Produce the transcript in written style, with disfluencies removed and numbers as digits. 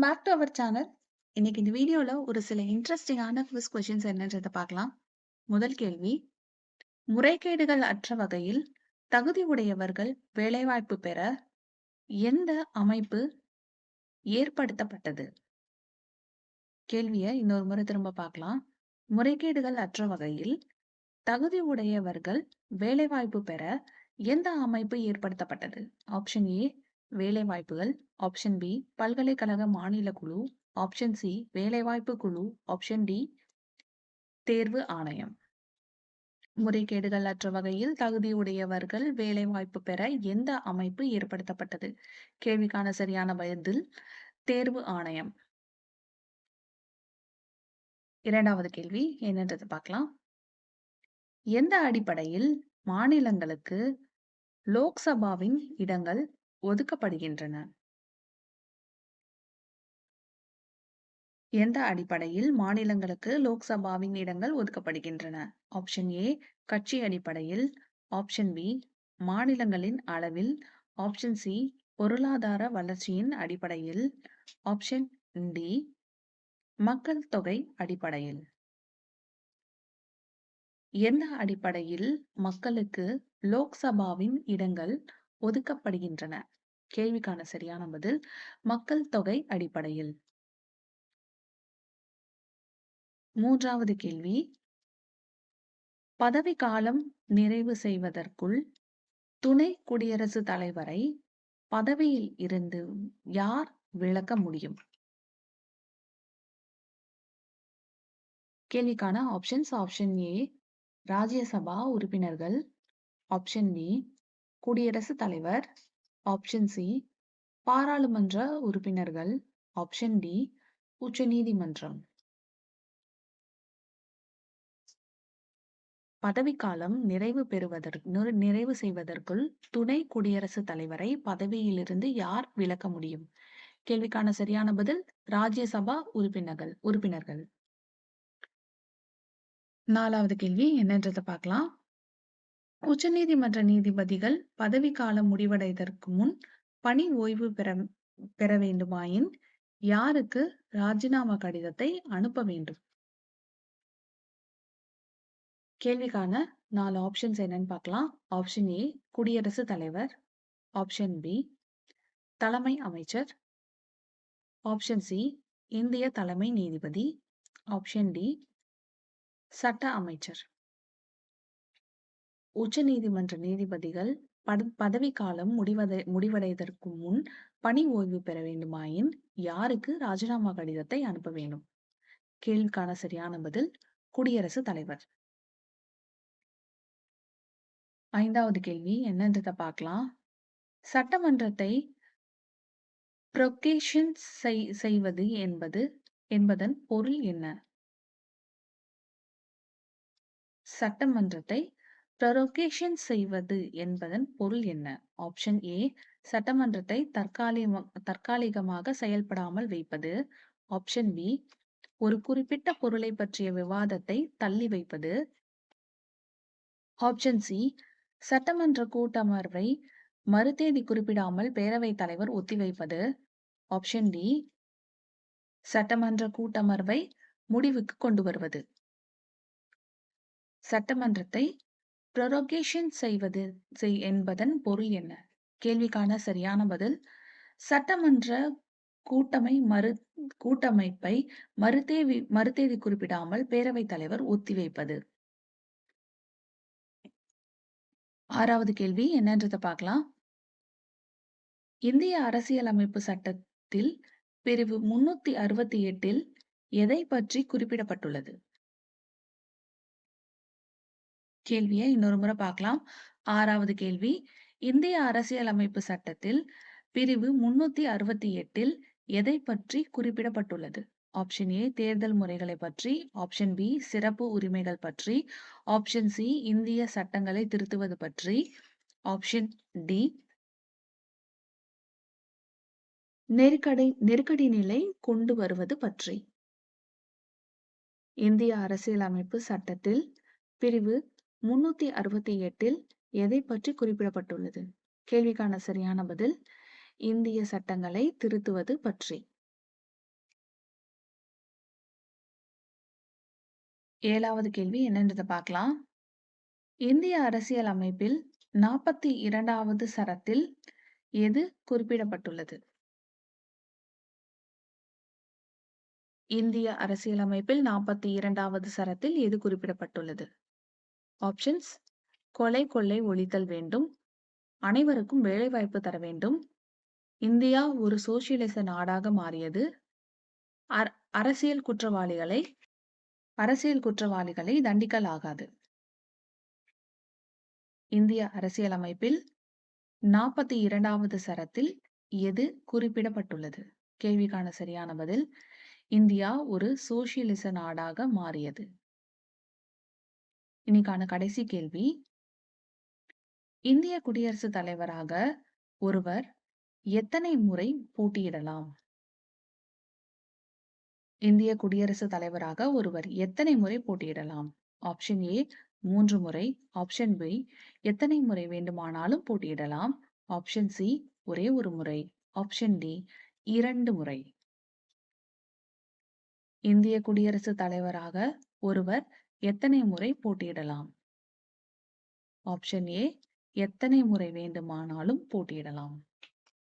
Back to our channel. இன்னைக்கு இந்த வீடியோல ஒரு சில இன்ட்ரெஸ்டிங்கான குவிஸ் கொஸ்டின்ஸ் என்னன்றத பார்க்கலாம். முதல் கேள்வி, முறைகேடுகள் அற்ற வகையில் தகுதி உடையவர்கள் வேலைவாய்ப்பு பெற எந்த அமைப்பு ஏற்படுத்தப்பட்டது? கேள்விய இன்னொரு முறை திரும்ப பார்க்கலாம். முறைகேடுகள் அற்ற வகையில் தகுதி உடையவர்கள் வேலைவாய்ப்பு பெற எந்த அமைப்பு ஏற்படுத்தப்பட்டது? ஆப்ஷன் ஏ வேலைவாய்ப்புகள், ஆப்ஷன் பி பல்கலைக்கழக மாநில குழு, ஆப்ஷன் சி வேலைவாய்ப்பு குழு, ஆப்ஷன் டி தேர்வு ஆணையம். முறைகேடுகள் அற்ற வகையில் தகுதியுடையவர்கள் வேலைவாய்ப்பு பெற எந்த அமைப்பு ஏற்படுத்தப்பட்டது? கேள்விக்கான சரியான பதில் தேர்வு ஆணையம். இரண்டாவது கேள்வி என்னன்றது பார்க்கலாம். எந்த அடிப்படையில் மாநிலங்களுக்கு லோக்சபாவின் இடங்கள் ஒதுக்கப்படுகின்றன? எந்த அடிப்படையில் மாநிலங்களுக்கு லோக்சபாவின் இடங்கள் ஒதுக்கப்படுகின்றன? ஆப்ஷன் ஏ கட்சி அடிப்படையில், ஆப்ஷன் பி மாநிலங்களின் அளவில், ஆப்ஷன் சி பொருளாதார வளர்ச்சியின் அடிப்படையில், ஆப்ஷன் டி மக்கள் தொகை அடிப்படையில். எந்த அடிப்படையில் மக்களுக்கு லோக்சபாவின் இடங்கள் ஒதுக்கப்படுகின்றன? கேள்விக்கான சரியான பதில் மக்கள் தொகை அடிப்படையில். மூன்றாவது கேள்வி, பதவிக்காலம் நிறைவு செய்வதற்குள் துணை குடியரசுத் தலைவரை பதவியில் இருந்து யார் விலக்க முடியும்? கேள்விக்கான ஆப்ஷன்ஸ்: ஆப்ஷன் ஏ ராஜ்யசபா உறுப்பினர்கள், ஆப்ஷன் பி குடியரசுத் தலைவர், ஆப்ஷன் சி பாராளுமன்ற உறுப்பினர்கள், ஆப்ஷன் டி உச்சநீதிமன்றம். பதவிக்காலம் நிறைவு செய்வதற்குள் துணை குடியரசுத் தலைவரை பதவியிலிருந்து யார் விலக்க முடியும்? கேள்விக்கான சரியான பதில் ராஜ்யசபா உறுப்பினர்கள். நாலாவது கேள்வி என்னன்றதை பார்க்கலாம். உச்சநீதிமன்ற நீதிபதிகள் பதவிக்காலம் முடிவடைவதற்கு முன் பணி ஓய்வு பெற வேண்டுமாயின் யாருக்கு ராஜினாமா கடிதத்தை அனுப்ப வேண்டும்? கேள்விக்கான 4 ஆப்ஷன்ஸ் என்னன்னு பார்க்கலாம். ஆப்ஷன் ஏ குடியரசுத் தலைவர், ஆப்ஷன் பி தலைமை அமைச்சர், ஆப்ஷன் சி இந்திய தலைமை நீதிபதி, ஆப்ஷன் டி சட்ட அமைச்சர். உச்சநீதிமன்ற நீதிபதிகள் பதவிக்காலம் முடிவடைவதற்கு முன் பணி ஓய்வு பெற வேண்டுமாயின் யாருக்கு ராஜினாமா கடிதத்தை அனுப்ப வேண்டும்? கேள்விக்கான சரியான பதில் குடியரசுத் தலைவர். ஐந்தாவது கேள்வி என்னன்றதை பார்க்கலாம். சட்டமன்றத்தை புரோகேஷன் செய்வது என்பதன் பொருள் என்ன? சட்டமன்றத்தை புரோகேஷன் செய்வது என்பதன் பொருள் என்ன? ஆப்ஷன் ஏ சட்டமன்றத்தை தற்காலிகமாக செயல்படாமல் வைப்பது, ஆப்ஷன் பி ஒரு குறிப்பிட்ட பொருளை பற்றிய விவாதத்தை தள்ளி வைப்பது, ஆப்ஷன் சி சட்டமன்ற கூட்டமர்வை மறுதேதி குறிப்பிடாமல் பேரவைத் தலைவர் ஒத்திவைப்பது, ஆப்ஷன் டி சட்டமன்ற கூட்டமர்வை முடிவுக்கு கொண்டு வருவது. சட்டமன்றத்தை புரோகேஷன் செய்வது என்பதன் பொருள் என்ன? கேள்விக்கான சரியான பதில் சட்டமன்ற கூட்டமைப்பை மறுதேதி குறிப்பிடாமல் பேரவைத் தலைவர் ஒத்திவைப்பது. ஆறாவது கேள்வி என்னன்றதை பார்க்கலாம். இந்திய அரசியலமைப்பு சட்டத்தில் பிரிவு 368 எதை பற்றி குறிப்பிடப்பட்டுள்ளது? கேள்வியை இன்னொரு முறை பார்க்கலாம். ஆறாவது கேள்வி, இந்திய அரசியலமைப்பு சட்டத்தில் பிரிவு 368 எதை பற்றி குறிப்பிடப்பட்டுள்ளது? ஆப்ஷன் ஏ தேர்தல் முறைகளை பற்றி, ஆப்ஷன் பி சிறப்பு உரிமைகள் பற்றி, ஆப்ஷன் சி இந்திய சட்டங்களை திருத்துவது பற்றி, ஆப்ஷன் டி நெருக்கடி நிலை கொண்டு வருவது பற்றி. இந்திய அரசியலமைப்பு சட்டத்தில் பிரிவு 368 எதை பற்றி குறிப்பிடப்பட்டுள்ளது? கேள்விக்கான சரியான பதில் இந்திய சட்டங்களை திருத்துவது பற்றி. 7வது கேள்வி என்னன்றத பார்க்கலாம். இந்திய அரசியல் அமைப்பில் 42வது சரத்தில் எது குறிப்பிடப்பட்டுள்ளது? இந்திய அரசியலமைப்பில் 42வது சரத்தில் எது குறிப்பிடப்பட்டுள்ளது? ஆப்ஷன்ஸ்: கொலை, கொள்ளை ஒழித்தல் வேண்டும். அனைவருக்கும் வேலைவாய்ப்பு தர வேண்டும். இந்தியா ஒரு சோசியலிச நாடாக மாறியது. அர அரசியல் குற்றவாளிகளை அரசியல் குற்றவாளிகளை தண்டிக்கலாகாது. இந்திய அரசியலமைப்பில் 42வது சரத்தில் எது குறிப்பிடப்பட்டுள்ளது? கேள்விக்கான சரியான பதில்: இந்தியா ஒரு சோசியலிச நாடாக மாறியது. இன்னைக்கான கடைசி கேள்வி: இந்திய குடியரசுத் தலைவராக ஒருவர் எத்தனை முறை போட்டியிடலாம்? இந்திய குடியரசுத் தலைவராக ஒருவர் எத்தனை முறை போட்டியிடலாம்? ஆப்ஷன் ஏ 3 முறை. ஆப்ஷன் பி எத்தனை முறை வேண்டுமானாலும் போட்டியிடலாம். ஆப்ஷன் சி ஒரே ஒரு முறை. ஆப்ஷன் டி 2 முறை. இந்திய குடியரசுத் தலைவராக ஒருவர் எத்தனை முறை போட்டியிடலாம்? ஆப்ஷன் ஏ எத்தனை முறை வேண்டுமானாலும் போட்டியிடலாம்.